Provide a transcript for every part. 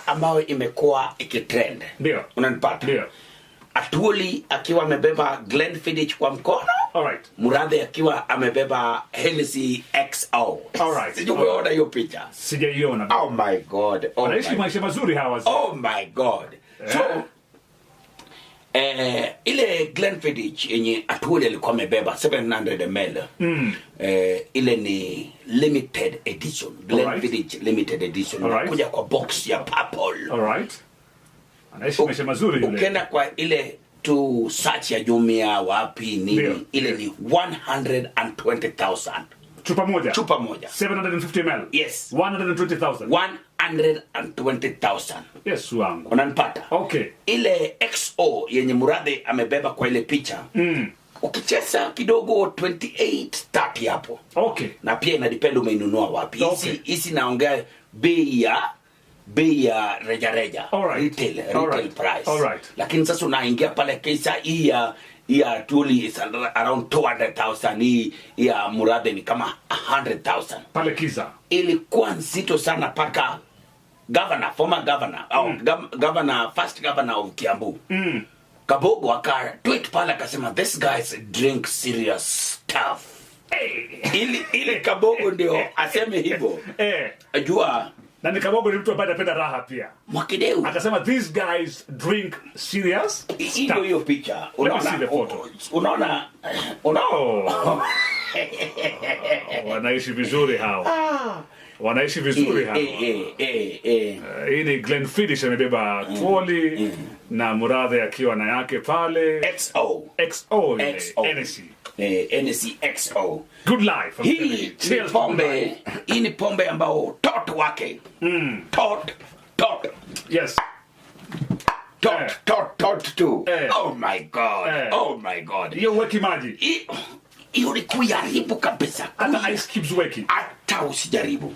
ambayo imekuwa ikitrend. Ndio. Unanipata? Ndio. Atuoli akiwa amebeba Glenfiddich kwa mkono. Alright. Murathe akiwa amebeba Hennessy XO. Alright. Sijui umeona hiyo picha? Sijaiona. Oh my god. Oh wanaishi maisha mazuri hawa. Oh my god. So ile Glenfiddich yenye Atuoli alikuwa amebeba 700 ml. Ile ni limited edition. Glenfiddich limited edition. Inakuja kwa box ya purple. Alright. Anaishi maisha mazuri yule. Ukienda kwa ile tu search ya Jumia wapi nini, ile ni 120,000. Chupa moja. 750 ml. Yes. 120,000. 120,000. Yes wangu. Unanipata? Okay. Ile XO yenye Murathe amebeba kwa ile picha. Ukicheza kidogo 28-30 hapo. Okay. Na pia ina depend umeinunua wapi. Hizi naongea bei ya reja. Retail price. Lakini sasa unaingia pale kisa hii ya Atuoli is around 200,000, hii ya Murathe ni kama 100,000. Pale Kiza. Ilikuwa nzito sana paka former governor, first governor of Kiambu. Kabogo tweet pale akasema this guys drink serious stuff. Ili Kabogo ndio aseme hivyo. Ajua na ni Kabogo ni mtu ambaye anapenda raha pia. Mwakideu akasema these guys drink serious stuff. Hiyo picha unaona wanaishi vizuri hawa. Wanaishi vizuri hawa. Hii ni Glenfiddich amebeba Atuoli na Murathe akiwa na yake pale XO Hennessy XO. Good life. Hii ni pombe ambao tot wake. Tot. Yes. Tot too. Oh my god. Hiyo weki maji. Hiyo ni kuyaribu kabisa. Hata ice cubes weki. Hata usijaribu.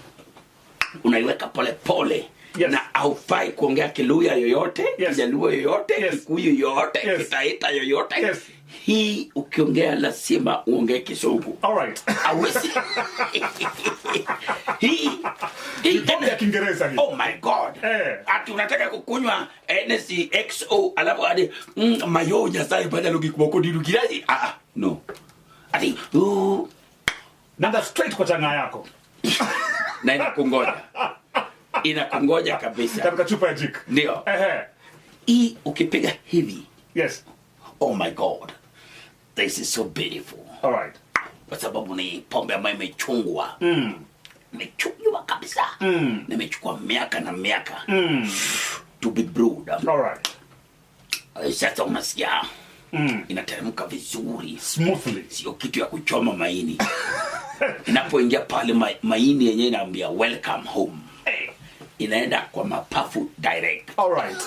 Unaiweka pole. Na haufai kuongea Kiluya yoyote, Kijaluo yoyote, Kikuyu yoyote, Kitaita yoyote. Hii ukiongea lazima uongee Kizungu. Alright. Awezi. Hii ya Kiingereza hii. Oh my god. Ati unataka kukunywa Hennessy XO alafu hadi mayonya sai baada ya kuboko dirugiraji. No. Ati nanda straight kwa changa yako. Na inakungoja kabisa. Katika chupa ya jik. Ndio. Hii ukipiga hivi. Yes. Oh my god. This is so beautiful. Alright. Kwa sababu ni pombe ambayo imechungwa. Imechungwa kabisa. Nimechukua miaka na miaka. To be brewed. Alright. Sasa unasikia inateremka vizuri. Smoothly. Sio kitu ya kuchoma maini. Inapoingia pale maini yenyewe inaambia welcome home. Inaenda kwa mapafu direct. Alright.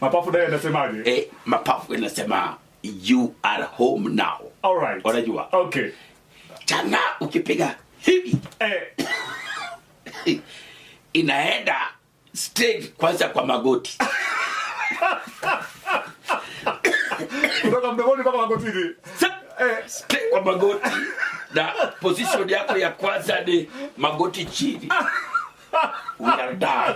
Mapafu direct inasemaje? Mapafu inasema you are home now. Alright. Unajua? Okay. Changa ukipiga hivi. Inaenda straight kwanza kwa magoti. Kutoka mdomoni mpaka magotini. Straight kwa magoti. Na position yako ya kwanza ni magoti chini. We are done.